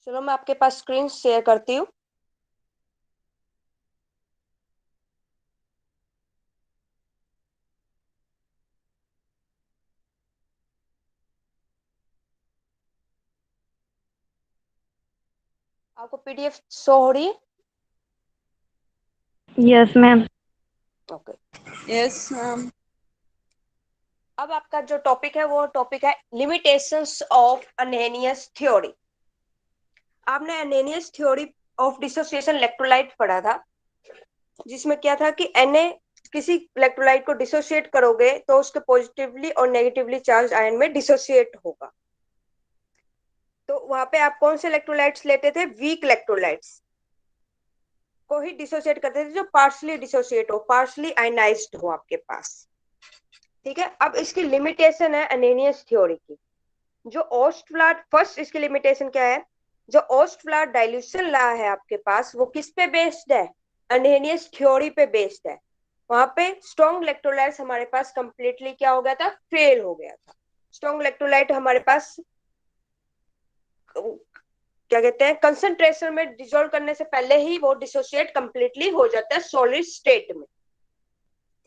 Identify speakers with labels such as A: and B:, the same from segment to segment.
A: चलो मैं आपके पास स्क्रीन शेयर करती हूँ। आपको पीडीएफ शो हो रही है?
B: Yes ma'am.
A: Okay.
C: Yes ma'am.
A: अब आपका जो टॉपिक है वो टॉपिक है लिमिटेशंस ऑफ अनहेनियस थ्योरी। आपने Arrhenius theory of dissociation electrolyte पढ़ा था, जिसमें क्या था कि Na किसी इलेक्ट्रोलाइट को डिसोसिएट करोगे तो उसके पॉजिटिवली और नेगेटिवली चार्ज आयन में डिसोसिएट होगा। तो वहां पे आप कौन से इलेक्ट्रोलाइट्स लेते थे? वीक इलेक्ट्रोलाइट्स को ही डिसोसिएट करते थे, जो पार्शली डिसोसिएट हो, पार्शली आयनाइज्ड हो आपके पास। ठीक है, अब इसकी लिमिटेशन है अनहेनियस थ्योरी की। जो ओस्टफ्लाड फर्स्ट, इसकी लिमिटेशन क्या है? जो ओस्टफ्लाड डाइल्यूशन लॉ है आपके पास, वो किस पे बेस्ड है? अनहेनियस थ्योरी पे बेस्ड है। वहां पे स्ट्रॉन्ग इलेक्ट्रोलाइट्स हमारे पास कंप्लीटली क्या हो गया था? फेल हो गया था। स्ट्रॉन्ग इलेक्ट्रोलाइट हमारे पास क्या कहते हैं, कंसंट्रेशन में डिसॉल्व करने से पहले ही वो डिसोसिएट कंप्लीटली हो जाता है सॉलिड स्टेट में।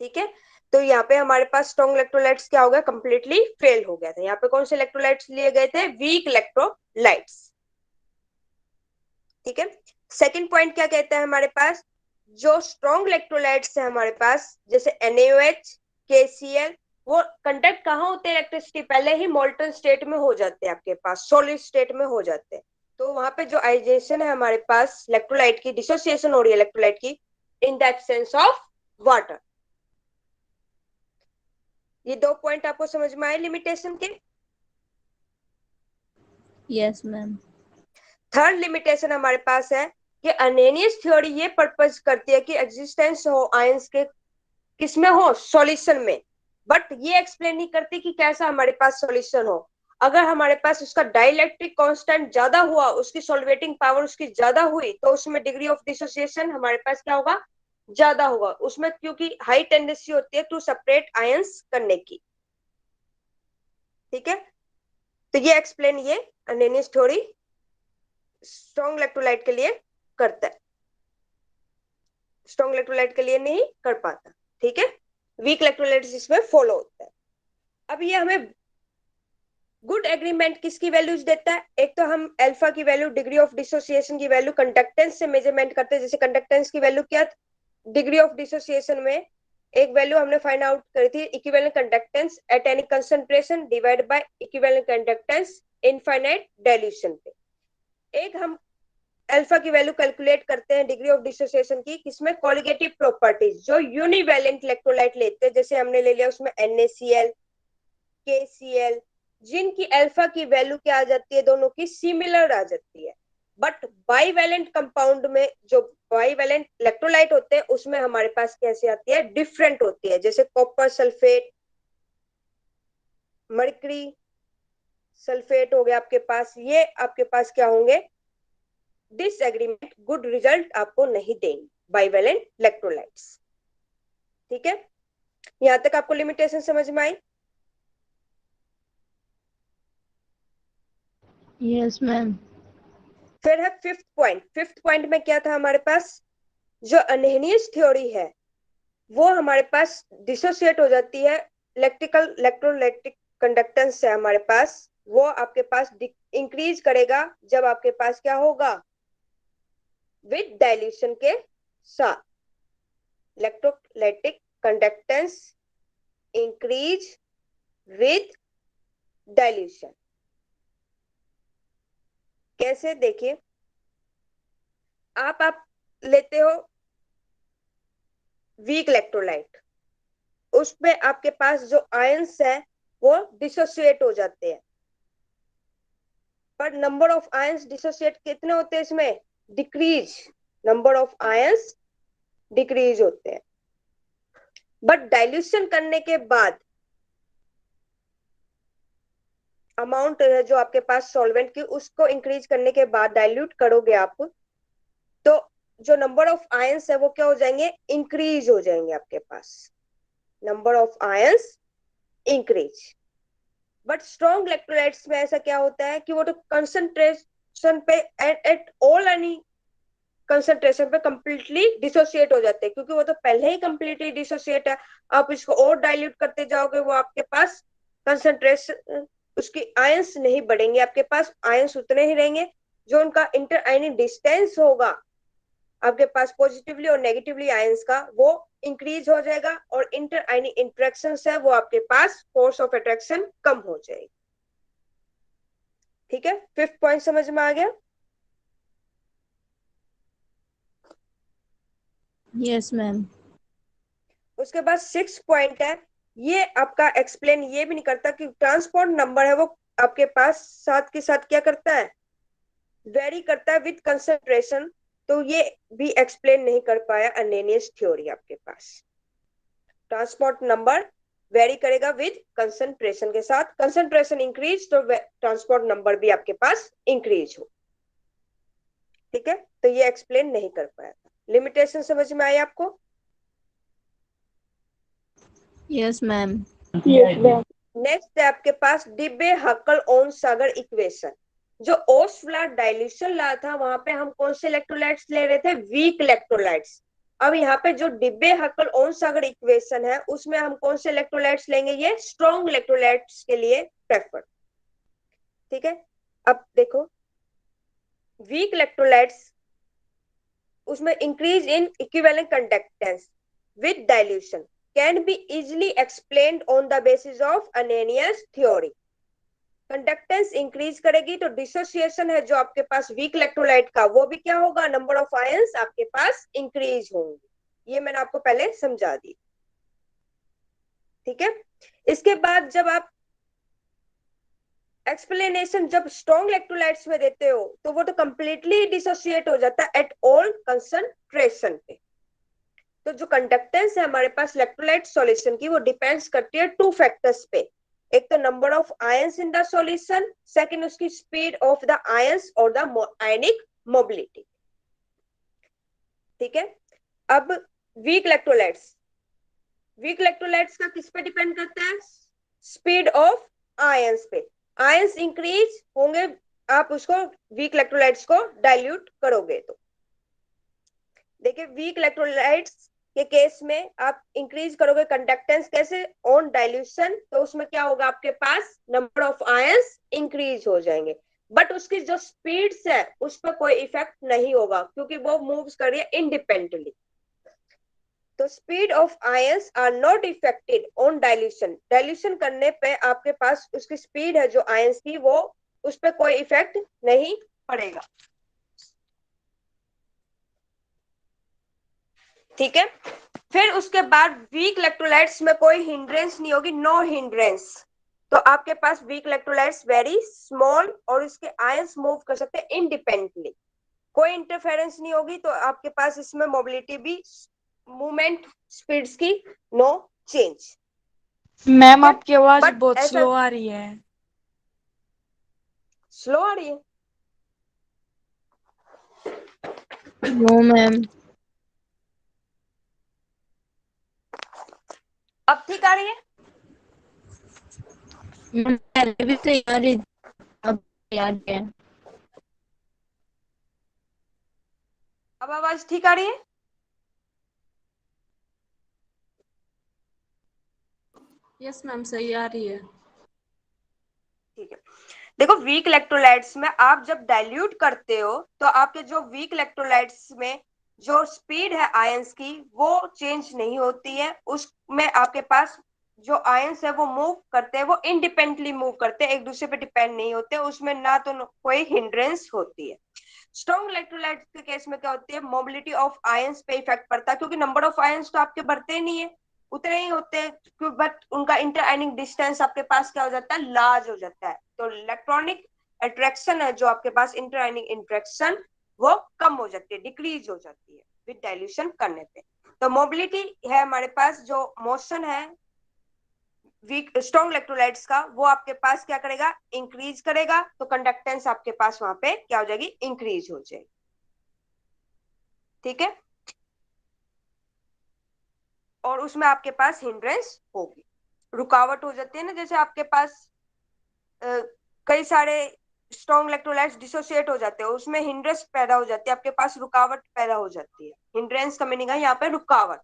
A: ठीक है, तो यहाँ पे हमारे पास स्ट्रॉन्ग इलेक्ट्रोलाइट्स क्या हो गया? कंप्लीटली फेल हो गया था। यहाँ पे कौन से इलेक्ट्रोलाइट्स लिए गए थे? Weak electrolytes. ठीक है, सेकंड पॉइंट क्या कहता है हमारे पास? जो स्ट्रॉन्ग इलेक्ट्रोलाइट्स है हमारे पास, जैसे NaOH, KCl, वो कंडक्ट कहाँ होते हैं इलेक्ट्रिसिटी? पहले ही मोल्टन स्टेट में हो जाते हैं आपके पास, सॉलिड स्टेट में हो जाते हैं। तो वहां पे जो आइजेशन है हमारे पास इलेक्ट्रोलाइट की, डिसोसिएशन हो रही है इलेक्ट्रोलाइट की इन द एब्सेंस ऑफ वाटर। ये दो पॉइंट आपको समझ में आए लिमिटेशन के?
C: Yes ma'am.
A: थर्ड लिमिटेशन हमारे पास है कि अनहेनियस थ्योरी ये पर्पज करती है कि एग्जिस्टेंस हो आयंस के, किसमें हो? सॉल्यूशन में। बट ये एक्सप्लेन नहीं करती कि कैसा हमारे पास सॉल्यूशन हो। अगर हमारे पास उसका डाइलेक्ट्रिक कांस्टेंट ज्यादा हुआ, उसकी सॉल्वेटिंग पावर उसकी ज्यादा हुई, तो उसमें डिग्री ऑफ डिसोसिएशन हमारे पास क्या होगा? ज्यादा होगा उसमें, क्योंकि हाई टेंडेंसी होती है टू सेपरेट आयंस करने की। ठीक है, तो ये एक्सप्लेन ये अनहेनियस थ्योरी स्ट्रॉन्ग इलेक्ट्रोलाइट के लिए करता है, स्ट्रॉन्ग इलेक्ट्रोलाइट के लिए नहीं कर पाता। ठीक है, वीक इलेक्ट्रोलाइट इसमें फॉलो होता है। अब ये हमें गुड एग्रीमेंट किसकी वैल्यूज देता है? एक तो हम अल्फा की वैल्यू, डिग्री ऑफ डिसोसिएशन की वैल्यू कंडक्टेंस से मेजरमेंट करते हैं। जैसे कंडक्टेंस की वैल्यू क्या, डिग्री ऑफ डिसोसिएशन में एक वैल्यू हमने फाइंड आउट करी थी, equivalent conductance at any concentration divided by equivalent conductance infinite dilution पे। एक हम अल्फा की वैल्यू कैलकुलेट करते हैं डिग्री ऑफ डिसोसिएशन की, किसमें? कोलिगेटिव प्रॉपर्टीज, जो यूनिवैलेंट इलेक्ट्रोलाइट लेते हैं, जैसे हमने ले लिया उसमें NaCl, KCl, जिनकी अल्फा की वैल्यू क्या आ जाती है? दोनों की सिमिलर आ जाती है। बट बाईवैलेंट कंपाउंड में, जो बाईवैलेंट इलेक्ट्रोलाइट होते हैं, उसमें हमारे पास कैसे आती है? डिफरेंट होती है। जैसे कॉपर सल्फेट, मर्करी सल्फेट हो गया आपके पास, ये आपके पास क्या होंगे? डिसएग्रीमेंट, गुड रिजल्ट आपको नहीं देंगे बाईवैलेंट इलेक्ट्रोलाइट्स। ठीक है, यहां तक आपको लिमिटेशन समझ में आई?
C: Yes ma'am.
A: फिर है फिफ्थ पॉइंट। फिफ्थ पॉइंट में क्या था हमारे पास? जो अनहेनियस थ्योरी है वो हमारे पास डिसोसिएट हो जाती है इलेक्ट्रिकल इलेक्ट्रोलाइटिक कंडक्टेंस है हमारे पास, वो आपके पास इंक्रीज करेगा जब आपके पास क्या होगा? विद डाइल्यूशन के साथ। Electrolytic conductance increase with dilution. कैसे? देखिए, आप लेते हो वीक इलेक्ट्रोलाइट, उसमें आपके पास जो आयंस है वो डिसोसिएट हो जाते हैं, पर नंबर ऑफ आयंस डिसोसिएट कितने होते हैं इसमें? Decrease, number of ions decrease होते हैं। बट डाइल्यूशन करने के बाद अमाउंट जो आपके पास सॉल्वेंट की, उसको इंक्रीज करने के बाद डाइल्यूट करोगे आप, तो जो नंबर ऑफ आयंस है वो क्या हो जाएंगे? इंक्रीज हो जाएंगे आपके पास, number of ions increase. But strong electrolytes में ऐसा क्या होता है कि वो तो कंसंट्रेट पे एट ऑल एनी कंसंट्रेशन पे कंप्लीटली डिसोसिएट हो जाते हैं, क्योंकि वो तो पहले ही कंप्लीटली डिसोसिएट है। आप इसको और डाइल्यूट करते जाओगे, वो आपके पास कंसंट्रेशन, उसकी आयंस नहीं बढ़ेंगे, आपके पास आयंस उतने ही रहेंगे। जो उनका इंटर आयनिक डिस्टेंस होगा आपके पास पॉजिटिवली और नेगेटिवली आयंस का, वो इंक्रीज हो जाएगा, और इंटर आयनिक इंटरेक्शन है वो आपके पास फोर्स ऑफ अट्रैक्शन कम हो जाएगी। ठीक है, फिफ्थ पॉइंट समझ में आ गया?
C: Yes, ma'am.
A: उसके बाद सिक्स पॉइंट है, ये आपका एक्सप्लेन ये भी नहीं करता कि ट्रांसपोर्ट नंबर है वो आपके पास साथ के साथ क्या करता है, वेरी करता है विद कंसंट्रेशन। तो ये भी एक्सप्लेन नहीं कर पाया अर्नेनियस थ्योरी आपके पास। ट्रांसपोर्ट नंबर वेरी करेगा विद कंसंट्रेशन के साथ, कंसंट्रेशन इंक्रीज तो ट्रांसपोर्ट नंबर भी आपके पास इंक्रीज हो। ठीक है, तो ये एक्सप्लेन नहीं कर पाया था। लिमिटेशन समझ में आई आपको?
C: Yes, ma'am.
B: Yes, ma'am.
A: Next है आपके पास डिब्बे हक्कल ओम सागर इक्वेशन। जो ओस्फ्ला डाइल्यूशन ला था, वहां पे हम कौन से इलेक्ट्रोलाइट्स ले रहे थे? Weak electrolytes. अब यहाँ पे जो डिब्बे हक्कल ओम सागर इक्वेशन है, उसमें हम कौन से इलेक्ट्रोलाइट्स लेंगे? ये स्ट्रॉन्ग इलेक्ट्रोलाइट्स के लिए प्रेफर। ठीक है, अब देखो वीक इलेक्ट्रोलाइट्स, उसमें increase in equivalent conductance with dilution can be easily explained on the basis of Arrhenius theory. Conductance increase करेगी तो डिसोसिएशन है जो आपके पास वीक इलेक्ट्रोलाइट का, वो भी क्या होगा? नंबर ऑफ आयंस आपके पास इंक्रीज होंगे। ये मैंने आपको पहले समझा दी। ठीक है, इसके बाद जब आप एक्सप्लेनेशन जब स्ट्रॉन्ग इलेक्ट्रोलाइट्स में देते हो, तो वो तो कंप्लीटली डिसोसिएट हो जाता है एट ऑल कंसंट्रेशन पे। तो जो कंडक्टेंस है हमारे पास इलेक्ट्रोलाइट सॉल्यूशन की, वो डिपेंड्स करती है टू फैक्टर्स पे। एक तो number of ions in the solution, second उसकी स्पीड ऑफ द आयंस और द आयनिक मोबिलिटी। ठीक है, अब वीक इलेक्ट्रोलाइट्स, वीक इलेक्ट्रोलाइट्स का किस पे डिपेंड करता है? स्पीड ऑफ आयंस पे। आयंस इंक्रीज होंगे, आप उसको वीक इलेक्ट्रोलाइट्स को डाइल्यूट करोगे तो। देखिए वीक इलेक्ट्रोलाइट्स के केस में आप इंक्रीज करोगे कंडक्टेंस कैसे? On dilution. तो उसमें क्या होगा? आपके पास नंबर ऑफ आयंस इंक्रीज हो जाएंगे, बट उसकी जो स्पीड्स है उस पर कोई इफेक्ट नहीं होगा, क्योंकि वो मूव्स कर रही है इंडिपेंडेंटली। तो speed of ions are not affected on dilution. Dilution करने पे आपके पास उसकी स्पीड है जो आयंस की, वो उस पर कोई इफेक्ट नहीं पड़ेगा। ठीक है, फिर उसके बाद वीक इलेक्ट्रोलाइट्स में कोई हिंड्रेंस नहीं होगी, नो हिंड्रेंस। तो आपके पास वीक इलेक्ट्रोलाइट्स वेरी स्मॉल और इसके आयंस मूव कर सकते हैं इंडिपेंडेंटली, कोई इंटरफेरेंस नहीं होगी। तो आपके पास इसमें मोबिलिटी भी, मूवमेंट स्पीड्स की नो चेंज।
B: मैम आपकी आवाज
A: बट
B: बहुत
A: ऐसा
B: स्लो आ रही है।
A: स्लो आ रही है?
C: No, ma'am.
A: अब ठीक आ रही है?
C: Ma'am, पहले भी सही आ रही थी, अब याद है।
A: अब आवाज ठीक आ रही है?
B: यस मैम, सही आ रही है।
A: ठीक है, देखो वीक इलेक्ट्रोलाइट्स में आप जब डाइल्यूट करते हो, तो आपके जो वीक इलेक्ट्रोलाइट्स में जो स्पीड है आयंस की, वो चेंज नहीं होती है। उसमें आपके पास जो आयंस है वो मूव करते हैं, वो इंडिपेंडेंटली मूव करते हैं, एक दूसरे पे डिपेंड नहीं होते, उसमें ना तो कोई हिंड्रेंस होती है। स्ट्रॉन्ग इलेक्ट्रोलाइट के केस में क्या होती है? मोबिलिटी ऑफ आयंस पे इफेक्ट पड़ता है, क्योंकि नंबर ऑफ आयंस तो आपके बढ़ते नहीं है, उतने ही होते हैं, बट उनका इंटर आयनिक डिस्टेंस आपके पास क्या हो जाता है? लार्ज हो जाता है। तो इलेक्ट्रॉनिक अट्रैक्शन है जो आपके पास, इंटर आयनिक इंट्रैक्शन, वो कम हो जाती है, डिक्रीज हो जाती है विद डाइल्यूशन करने पे। तो मोबिलिटी है हमारे पास, जो मोशन है वीक स्ट्रॉन्ग इलेक्ट्रोलाइट्स का, वो आपके पास क्या करेगा? इंक्रीज करेगा। तो कंडक्टेंस आपके पास वहां पे क्या हो जाएगी? इंक्रीज हो जाएगी। ठीक है, और उसमें आपके पास हिंड्रेंस होगी, रुकावट हो जाती है ना। जैसे आपके पास कई सारे स्ट्रॉन्ग इलेक्ट्रोलाइट्स डिसोसिएट हो जाते हैं, उसमें हिंड्रेंस पैदा हो जाती है, आपके पास रुकावट पैदा हो जाती है। हिंड्रेंस का मीनिंग है यहाँ पे रुकावट।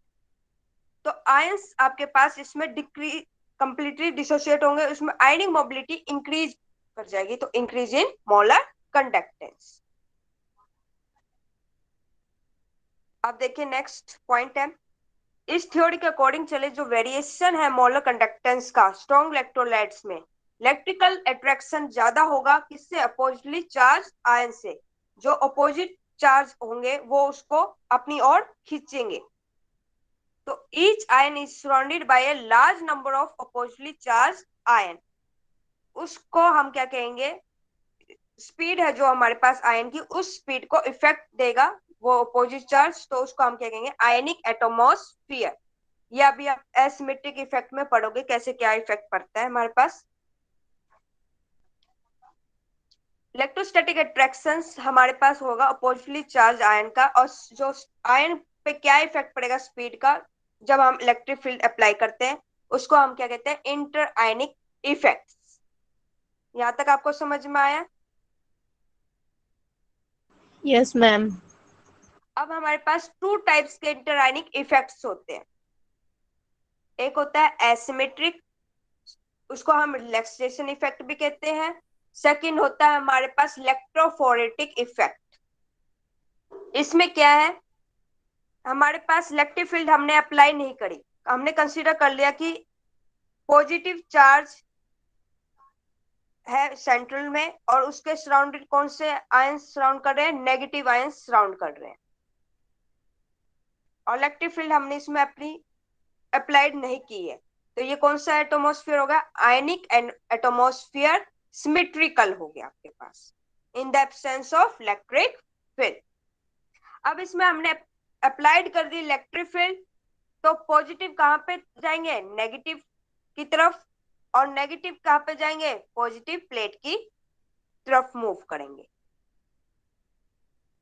A: तो आयंस आपके पास इसमें डिक्रीज कंप्लीटली डिसोसिएट होंगे, उसमें आयनिक मोबिलिटी इंक्रीज कर जाएगी, तो इंक्रीज इन मोलर कंडक्टेंस। अब देखिए नेक्स्ट पॉइंट है, इस थ्योरी के अकॉर्डिंग चले जो वेरिएशन है मोलर कंडक्टेंस का स्ट्रॉन्ग इलेक्ट्रोलाइट्स में, इलेक्ट्रिकल अट्रैक्शन ज्यादा होगा किससे, अपोजिटली चार्ज आयन से। जो अपोजिट चार्ज होंगे वो उसको अपनी ओर खींचेंगे। तो each ion is surrounded by a large number of oppositely charge ion, उसको हम क्या कहेंगे, स्पीड है जो हमारे पास आयन की, उस स्पीड को इफेक्ट देगा वो अपोजिट चार्ज, तो उसको हम क्या कहेंगे, आयनिक एटमॉस्फेयर। ये अभी आप एसिमेट्रिक इफेक्ट में पढ़ोगे कैसे क्या इफेक्ट पड़ता है हमारे पास। इलेक्ट्रोस्टैटिक अट्रैक्शन हमारे पास होगा अपोजिटली चार्ज आयन का, और जो आयन पे क्या इफेक्ट पड़ेगा स्पीड का जब हम इलेक्ट्रिक फील्ड अप्लाई करते हैं, उसको हम क्या कहते हैं, इंटर आयनिक इफेक्ट्स। यहां तक आपको समझ में आया।
C: Yes ma'am.
A: अब हमारे पास टू टाइप्स के इंटर आयनिक इफेक्ट्स होते हैं। एक होता है एसिमेट्रिक, उसको हम रिलैक्सेशन इफेक्ट भी कहते हैं। सेकंड होता है हमारे पास इलेक्ट्रोफोरेटिक इफेक्ट। इसमें क्या है, हमारे पास इलेक्ट्रिक फील्ड हमने अप्लाई नहीं करी, हमने कंसीडर कर लिया कि पॉजिटिव चार्ज है सेंट्रल में और उसके सराउंडेड कौन से आयंस सराउंड कर रहे हैं, नेगेटिव आयंस सराउंड कर रहे हैं, और इलेक्ट्रिक फील्ड हमने इसमें अपनी अप्लाइड नहीं की है। तो ये कौन सा एटमॉस्फेयर होगा, आयनिक एटमॉस्फेयर, सिमेट्रिकल हो गया आपके पास in the absence of electric field. अब इसमें हमने अप्लाइड कर दी इलेक्ट्रिक फील्ड, तो पॉजिटिव कहां पे जाएंगे, नेगेटिव की तरफ, और नेगेटिव कहां पे जाएंगे, पॉजिटिव प्लेट की तरफ मूव करेंगे।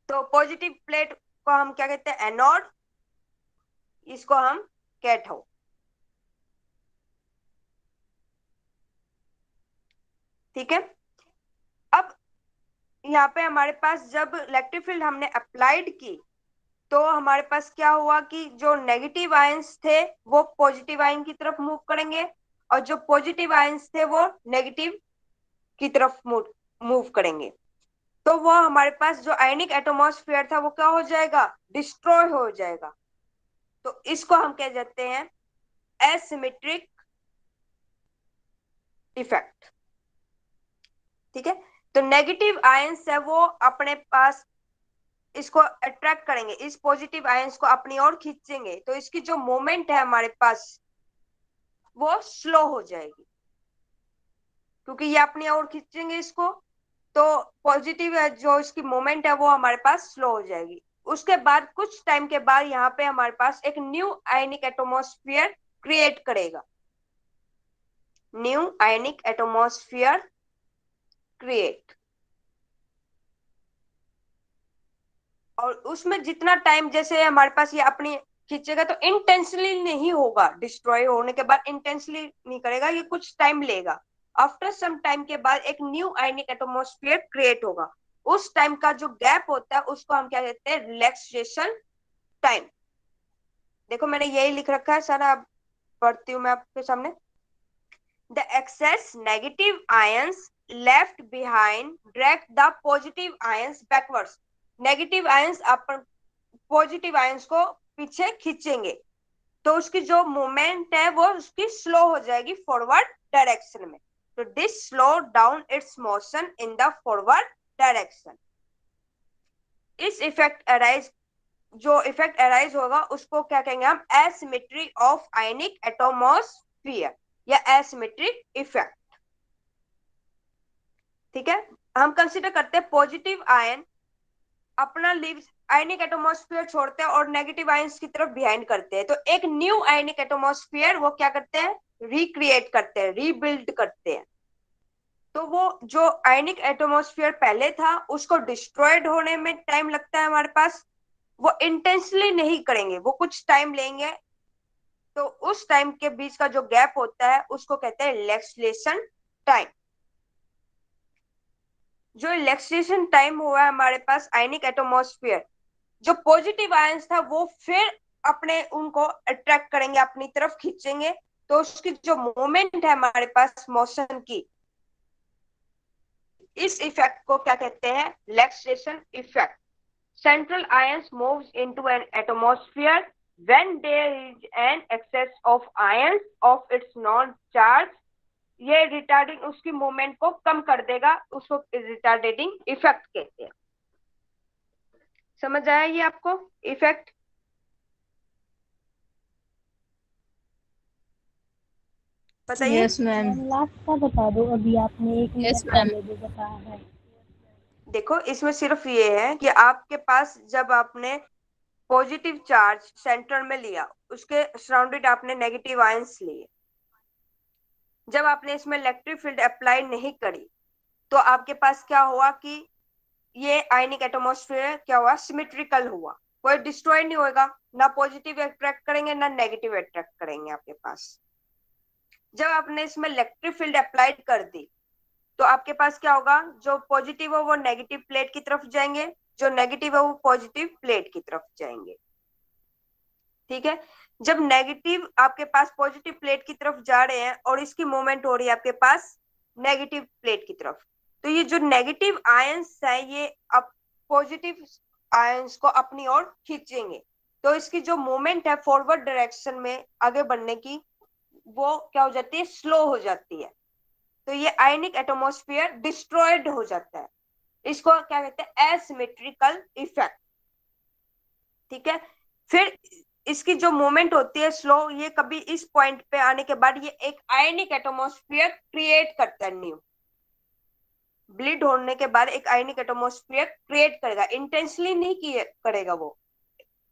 A: तो पॉजिटिव प्लेट को हम क्या कहते हैं, एनोड, इसको हम कैथोड। ठीक है। अब यहाँ पे हमारे पास जब इलेक्ट्रिक फील्ड हमने अप्लाइड की, तो हमारे पास क्या हुआ कि जो नेगेटिव आयंस थे वो पॉजिटिव आयन की तरफ मूव करेंगे, और जो पॉजिटिव आयंस थे वो नेगेटिव की तरफ मूव करेंगे। तो वो हमारे पास जो आयनिक एटमॉस्फेयर था वो क्या हो जाएगा, डिस्ट्रॉय हो जाएगा। तो इसको हम कह देते हैं एसिमेट्रिक इफेक्ट। ठीक है। तो नेगेटिव आयंस है वो अपने पास इसको अट्रैक्ट करेंगे, इस पॉजिटिव आयंस को अपनी ओर खींचेंगे, तो इसकी जो मोमेंट है हमारे पास वो स्लो हो जाएगी, क्योंकि ये अपनी ओर खींचेंगे इसको, तो पॉजिटिव जो इसकी मोमेंट है वो हमारे पास स्लो हो जाएगी। उसके बाद कुछ टाइम के बाद यहाँ पे हमारे पास एक न्यू आयनिक एटमॉस्फेयर क्रिएट करेगा, न्यू आयनिक एटमॉस्फेयर क्रिएट। और उसमें जितना टाइम जैसे हमारे पास ये अपनी खींचेगा, तो इंटेंशनली नहीं होगा, डिस्ट्रॉय होने के बाद इंटेंशनली नहीं करेगा, ये कुछ टाइम लेगा। आफ्टर सम टाइम के बाद एक न्यू आयनिक एटमॉस्फेयर क्रिएट होगा। उस टाइम का जो गैप होता है उसको हम क्या कहते हैं, रिलैक्सेशन टाइम। देखो मैंने यही लिख रखा है सारा, अब पढ़ती हूँ मैं आपके सामने। The excess negative ions left behind drag the positive ions backwards. Negative ions अपन पॉजिटिव आयंस को पीछे खींचेंगे, तो उसकी जो मूवमेंट है वो उसकी स्लो हो जाएगी फॉरवर्ड डायरेक्शन में। तो this slow down it's motion in the forward direction. इस इफेक्ट अराइज, जो इफेक्ट अराइज होगा उसको क्या कहेंगे हम, एसिमेट्री ऑफ आयनिक एटमॉस्फेयर या एसिमेट्रिक इफेक्ट। ठीक है। हम कंसीडर करते हैं पॉजिटिव आयन अपना लीव्स आयनिक एटमॉस्फेयर छोड़ते हैं और नेगेटिव आयंस की तरफ बिहाइंड करते हैं, तो एक न्यू आयनिक एटमॉस्फेयर वो क्या करते हैं, रिक्रिएट करते हैं, रीबिल्ड करते हैं। तो वो जो आयनिक एटमॉस्फेयर पहले था उसको डिस्ट्रॉयड होने में टाइम लगता है हमारे पास, वो इंटेंशनली नहीं करेंगे, वो कुछ टाइम लेंगे। तो उस टाइम के बीच का जो गैप होता है उसको कहते हैं रिलैक्सेशन टाइम। जो रिलैक्सेशन टाइम हुआ है हमारे पास आयनिक एटमॉस्फेयर, जो पॉजिटिव आयंस था वो फिर अपने उनको अट्रैक्ट करेंगे, अपनी तरफ खींचेंगे, तो उसकी जो मूवमेंट है हमारे पास मोशन की, इस इफेक्ट को क्या कहते हैं? Relaxation effect. Central ions moves into an atmosphere when there is an excess of ions of its non-charge. ये रिटार्डिंग उसकी मूवमेंट को कम कर देगा, उसको रिटार्डेटिंग इफेक्ट कहते हैं. समझ आया ये आपको इफेक्ट? बताइए.
C: Yes ma'am.
B: लास्ट का बता दो, अभी आपने एक
C: यस
B: मिनट
C: मैम।
B: पहले जो बताया है।
A: देखो इसमें सिर्फ ये है कि आपके पास जब आपने पॉजिटिव चार्ज सेंटर में लिया, उसके सराउंडेड आपने नेगेटिव आयंस लिए, जब आपने इसमें इलेक्ट्रिक फील्ड अप्लाई नहीं करी, तो आपके पास क्या हुआ कि ये आयनिक एटमॉस्फेयर क्या हुआ? सिमेट्रिकल हुआ, कोई डिस्ट्रॉय नहीं होगा, ना पॉजिटिव अट्रैक्ट करेंगे ना नेगेटिव अट्रैक्ट करेंगे आपके पास. जब आपने इसमें इलेक्ट्रिक फील्ड अप्लाइड कर दी, तो आपके पास क्या होगा? जो पॉजिटिव है वो नेगेटिव प्लेट की तरफ जाएंगे, जो नेगेटिव है वो पॉजिटिव प्लेट की तरफ जाएंगे. ठीक है. जब नेगेटिव आपके पास पॉजिटिव प्लेट की तरफ जा रहे हैं और इसकी मूवमेंट हो रही है आपके पास नेगेटिव प्लेट की तरफ, तो ये जो नेगेटिव आयंस है ये अब पॉजिटिव आयंस को अपनी ओर खींचेंगे, तो इसकी जो मूवमेंट है फॉरवर्ड डायरेक्शन में आगे बढ़ने की, वो क्या हो जाती है? स्लो हो जाती है. तो ये आयनिक एटमॉस्फेयर डिस्ट्रॉयड हो जाता है. इसको क्या कहते हैं? Asymmetrical effect. ठीक है. फिर इसकी जो मूवमेंट होती है स्लो, ये कभी इस पॉइंट पे आने के बाद ये एक आयनिक एटमॉस्फेयर क्रिएट करता है न्यू. ब्लीड होने के बाद एक आयनिक एटमॉस्फेयर क्रिएट करेगा, इंटेंसली नहीं करेगा वो,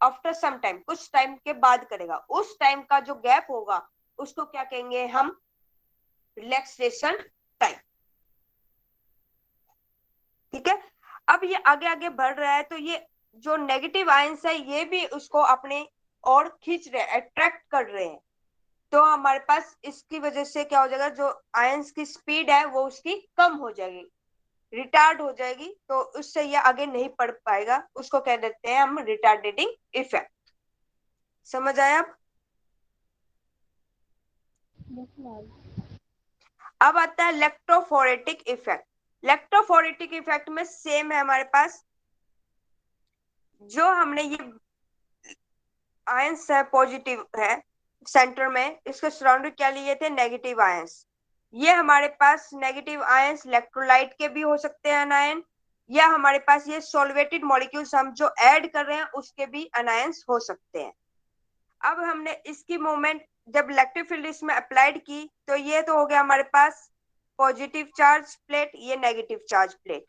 A: आफ्टर सम टाइम, कुछ टाइम के बाद करेगा. उस टाइम का जो गैप होगा उसको क्या कहेंगे हम? Relaxation time. ठीक है. अब ये आगे आगे बढ़ रहा है, तो ये जो नेगेटिव आयंस है ये भी उसको अपने और खींच रहे हैं, अट्रैक्ट कर रहे हैं. तो हमारे पास इसकी वजह से क्या हो जाएगा? जो आयंस की स्पीड है वो उसकी कम हो जाएगी, रिटार्ड हो जाएगी, तो उससे ये आगे नहीं बढ़ पाएगा. उसको कह देते हैं हम रिटार्डेटिंग इफेक्ट. समझ आया? अब आता है इलेक्ट्रोफोरेटिक इफेक्ट. इलेक्ट्रोफोरेटिक इफेक्ट में सेम है हमारे पास, जो हमने ये आयंस है पॉजिटिव है सेंटर में, इसके सराउंडिंग क्या लिए थे? Negative ions. ये हमारे पास नेगेटिव आयंस इलेक्ट्रोलाइट के भी हो सकते हैं अनायन, या हमारे पास ये सॉल्वेटेड मॉलिक्यूल्स हम जो ऐड कर रहे हैं उसके भी अनायंस हो सकते हैं. अब हमने इसकी मूवमेंट जब इलेक्ट्रिक फील्ड इसमें अप्लाइड की, तो ये तो हो गया हमारे पास पॉजिटिव चार्ज प्लेट, ये नेगेटिव चार्ज प्लेट,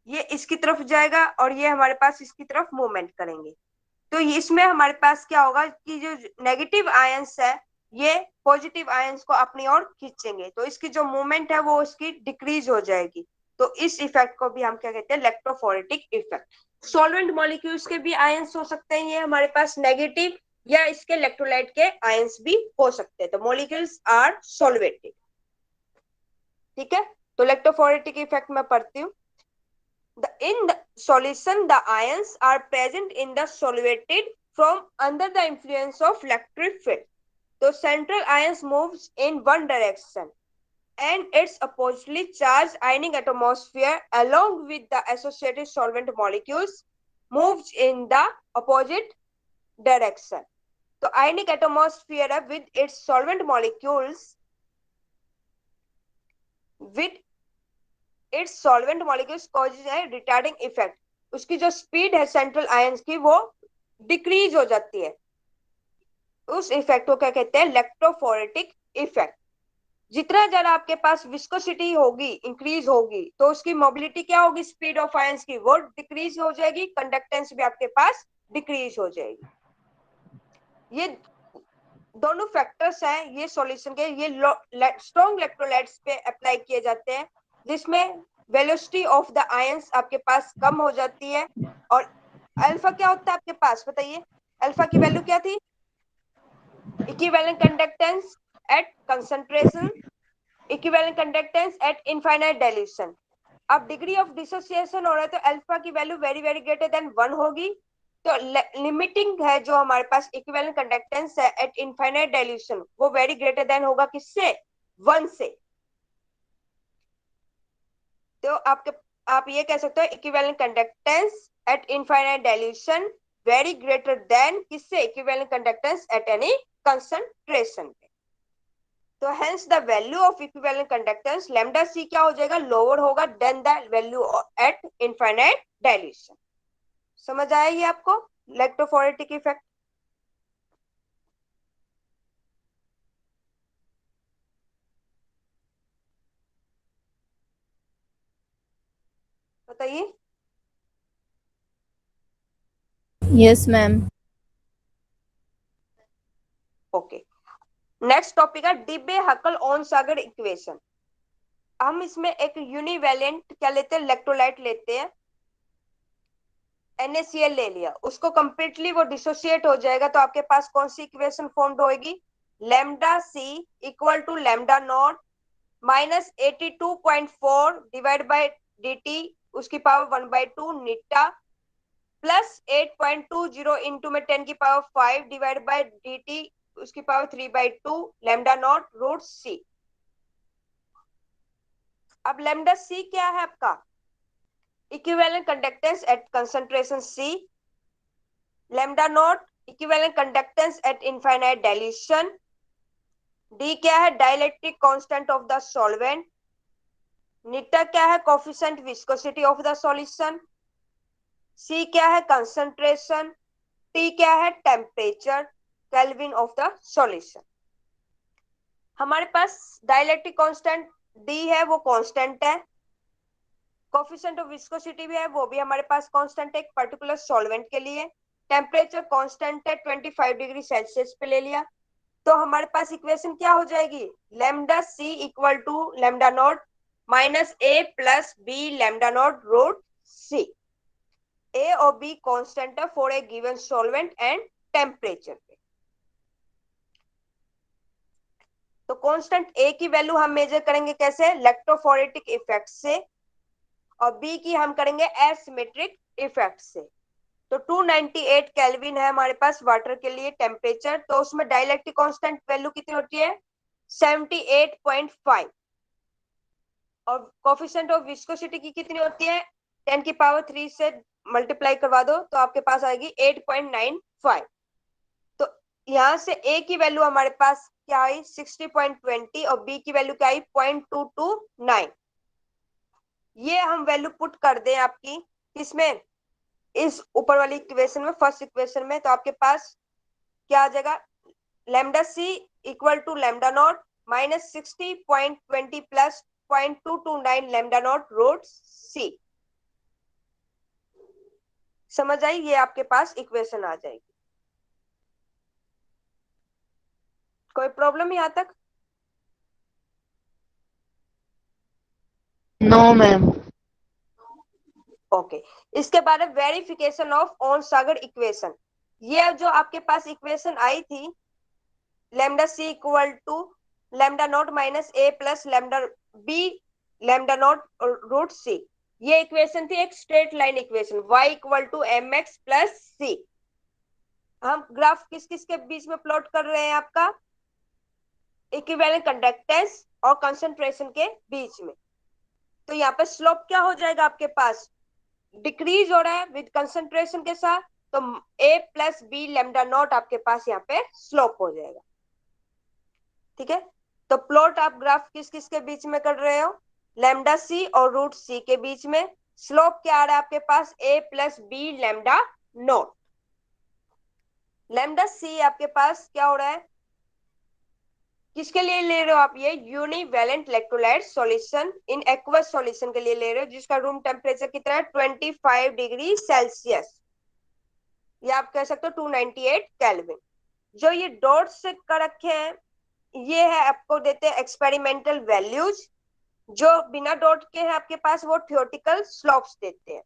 A: ये इसकी तरफ जाएगा और ये हमारे पास इसकी तरफ मूवमेंट करेंगे. तो इसमें हमारे पास क्या होगा कि जो नेगेटिव आयंस है ये पॉजिटिव आयंस को अपनी ओर खींचेंगे, तो इसकी जो मूवमेंट है वो उसकी डिक्रीज हो जाएगी. तो इस इफेक्ट को भी हम क्या कहते हैं? Electrophoretic effect. सॉल्वेंट मॉलिक्यूल्स के भी आयंस हो सकते हैं ये हमारे पास नेगेटिव, या इसके इलेक्ट्रोलाइट के आयंस भी हो सकते हैं. तो मॉलिक्यूल्स आर सॉल्वेटेड. ठीक है. तो इलेक्ट्रोफोरेटिक इफेक्ट में पढ़ती हूँ. In the solution, the ions are present in the solvated from under the influence of electric field. So central ions moves in one direction, and its oppositely charged ionic atmosphere along with the associated solvent molecules moves in the opposite direction. So ionic atmosphere with its solvent molecules with it's solvent molecules causes है retarding effect. उसकी जो speed है central ions की वो decrease हो जाती है. उस इफेक्ट को क्या कहते हैं? Electrophoretic effect. जितना ज्यादा आपके पास विस्कोसिटी होगी, इंक्रीज होगी, तो उसकी मोबिलिटी क्या होगी? स्पीड ऑफ आयंस की वो डिक्रीज हो जाएगी, कंडक्टेंस भी आपके पास डिक्रीज हो जाएगी. ये दोनों फैक्टर्स हैं ये सॉल्यूशन के, ये स्ट्रॉन्ग इलेक्ट्रोलाइट्स पे अप्लाई किए जाते हैं, जिसमें वेलोसिटी ऑफ द आयंस आपके पास कम हो जाती है. और अल्फा क्या होता है आपके पास? बताइए. अल्फा की वैल्यू क्या थी? Equivalent conductance at concentration, equivalent conductance at infinite dilution. अब डिग्री ऑफ डिसोसिएशन हो रहा है तो अल्फा की value very very greater than 1 होगी। तो लिमिटिंग है जो हमारे पास इक्विवेलेंट कंडक्टेंस है एट इनफाइनाइट डाइल्यूशन वो वेरी ग्रेटर देन होगा किससे, 1 से। तो आप ये कह सकते हो equivalent conductance at infinite dilution very greater than किससे, equivalent conductance at any concentration पे। तो hence the value of equivalent conductance lambda C क्या हो जाएगा, लोअर होगा than the value at infinite dilution. समझ आया ये आपको इलेक्ट्रोफोरेटिक इफेक्ट? बताइए।
C: Yes ma'am.
A: Okay, next topic है डिब्बे हकल ऑन सागर इक्वेशन। हम इसमें एक यूनिवैलेंट क्या लेते हैं, इलेक्ट्रोलाइट लेते हैं, NaCl ले लिया, उसको कंप्लीटली वो डिसोसिएट हो जाएगा तो आपके पास कौन सी इक्वेशन फॉर्म होगी, lambda C equal to lambda not minus 82.4 divide by dt उसकी पावर 1/2 नीटा प्लस 8.20 इंटू में 10 की पावर 5 डिवाइड बाई dt उसकी power 3/2 lambda not root C. अब लैम्डा सी क्या है आपका, equivalent conductance at concentration C, lambda not equivalent conductance at infinite dilution, D क्या है dielectric constant of the solvent, eta क्या है coefficient viscosity of the solution, C क्या है कंसंट्रेशन, T क्या है temperature kelvin of the solution. हमारे पास dielectric constant D है वो कांस्टेंट है, कोफिशिएंट ऑफ विस्कोसिटी भी है वो भी हमारे पास कांस्टेंट है एक पर्टिकुलर सॉल्वेंट के लिए, टेम्परेचर कांस्टेंट है 25 डिग्री सेल्सियस पे ले लिया। तो हमारे पास इक्वेशन क्या हो जाएगी, lambda C equal to lambda not minus A plus B lambda not root C. A और बी कांस्टेंट है for a given solvent and temperature पे। तो कांस्टेंट ए की वैल्यू हम मेजर करेंगे कैसे, इलेक्ट्रोफोरेटिक इफेक्ट से, और बी की हम करेंगे एसिमेट्रिक इफेक्ट से। तो 298 केल्विन है हमारे पास वाटर के लिए टेम्परेचर, तो उसमें डाइलेक्ट्रिक कांस्टेंट वैल्यू कितनी होती है 78.5, और कोफिशिएंट ऑफ विस्कोसिटी की कितनी होती है 10 की पावर 3 से मल्टीप्लाई करवा दो तो आपके पास आएगी 8.95। तो यहां से ए की वैल्यू हमारे पास क्या आई 60.20 और बी की वैल्यू क्या आई 0.229। ये हम वैल्यू पुट कर दें आपकी किसमें, इस ऊपर वाली इक्वेशन में, फर्स्ट इक्वेशन में, तो आपके पास क्या आ जाएगा, lambda C equal to lambda not minus 60.20 plus 0.229 lambda not root C. समझ आई, ये आपके पास इक्वेशन आ जाएगी। कोई प्रॉब्लम यहाँ तक?
C: No ma'am.
A: ओके, इसके बाद verification of Onsager equation. ये जो आपके पास इक्वेशन आई थी lambda C equal to lambda not minus A plus lambda B lambda not root C, ये इक्वेशन थी एक straight line equation y equal to M X plus C. हम ग्राफ किस किस के बीच में प्लॉट कर रहे हैं, आपका इक्विवेलेंट कंडक्टेंस और कंसंट्रेशन के बीच में। तो यहाँ पे स्लोप क्या हो जाएगा आपके पास, डिक्रीज हो रहा है विद कंसंट्रेशन के साथ, तो a plus B lambda naught आपके पास यहाँ पे स्लोप हो जाएगा। ठीक है, तो प्लॉट आप ग्राफ किस किस के बीच में कर रहे हो, लैम्डा सी और रूट सी के बीच में। स्लोप क्या आ रहा है आपके पास a plus B lambda not. Lambda C आपके पास क्या हो रहा है, किसके लिए ले रहे हो आप, ये univalent electrolyte solution in aqueous solution के लिए ले रहे हो जिसका रूम टेम्परेचर कितना है 25 डिग्री सेल्सियस, या आप कह सकते हो 298 केल्विन। जो ये डॉट से कर रखे हैं ये है आपको देते हैं एक्सपेरिमेंटल वैल्यूज, जो बिना डॉट के है आपके पास वो थ्योरेटिकल स्लोप्स देते हैं।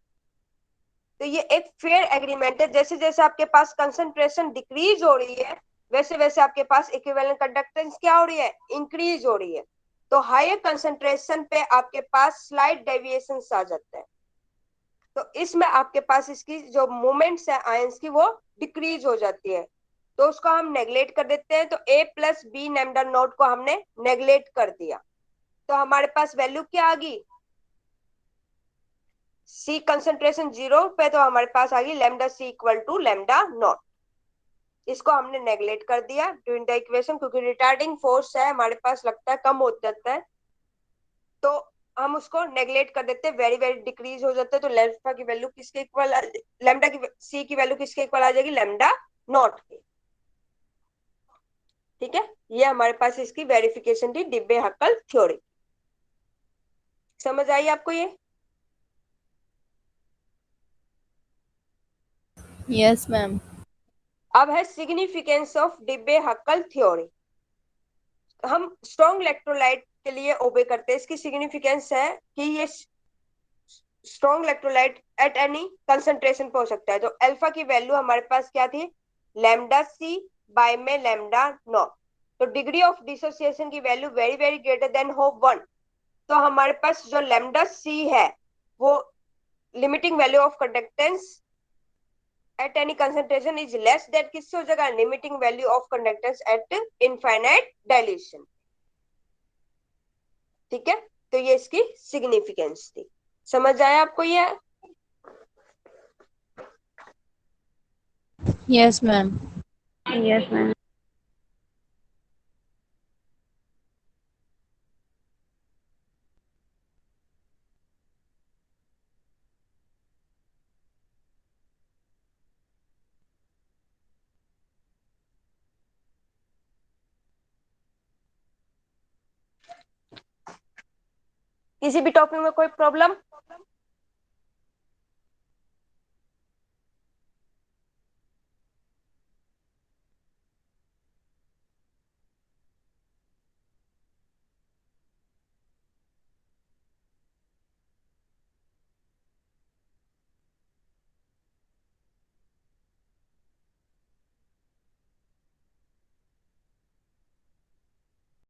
A: तो ये एक फेयर एग्रीमेंट है, जैसे जैसे आपके पास कंसंट्रेशन डिक्रीज हो रही है वैसे वैसे आपके पास इक्विवेलेंट कंडक्टेंस क्या हो रही है, इंक्रीज हो रही है। तो हायर कंसंट्रेशन पे आपके पास स्लाइड डेविएशन आ जाता है, तो इसमें आपके पास इसकी जो मूवमेंट्स है आयंस की वो डिक्रीज हो जाती है, तो उसको हम नेग्लेक्ट कर देते हैं। तो ए प्लस बी लैम्डा नॉट को हमने नेग्लेक्ट कर दिया, तो हमारे पास वैल्यू क्या आ गई, सी कंसंट्रेशन 0 पे, तो हमारे पास आ गई lambda C equal to lambda naught. इसको हमने नेग्लेक्ट कर दिया ड्यूरिंग द इक्वेशन, क्योंकि रिटार्डिंग फोर्स है हमारे पास लगता है कम हो जाता है, तो हम उसको नेग्लेक्ट कर देते हैं, वेरी वेरी डिक्रीज हो जाता है। तो लैम्डा की वैल्यू किसके इक्वल, लैम्डा की सी की वैल्यू किसके इक्वल आ जाएगी, लैम्डा नॉट के। ठीक है, ये हमारे पास इसकी वेरिफिकेशन थी डिब्बे हक्कल थ्योरी। समझ आई आपको ये?
C: Yes ma'am.
A: अब है सिग्निफिकेंस ऑफ डिब्बे हक्कल थ्योरी। हम स्ट्रॉन्ग इलेक्ट्रोलाइट के लिए ओबे करते हैं, इसकी सिग्निफिकेंस है कि ये strong electrolyte eight any concentration पे हो सकता है। तो अल्फा की वैल्यू हमारे पास क्या थी, लैम्डा सी बाय में लैम्डा नॉट। तो डिग्री ऑफ डिसोसिएशन की value very very greater then हो 1। तो हमारे पास जो लैम्डा सी है वो limiting value of conductance at any concentration is less that, किससे हो जाएगा, limiting value of conductance at infinite dilution. ठीक है, तो ये इसकी सिग्निफिकेंस थी। समझ आया आपको ये?
C: Yes ma'am.
B: Yes ma'am.
A: किसी भी टॉपिक में कोई प्रॉब्लम?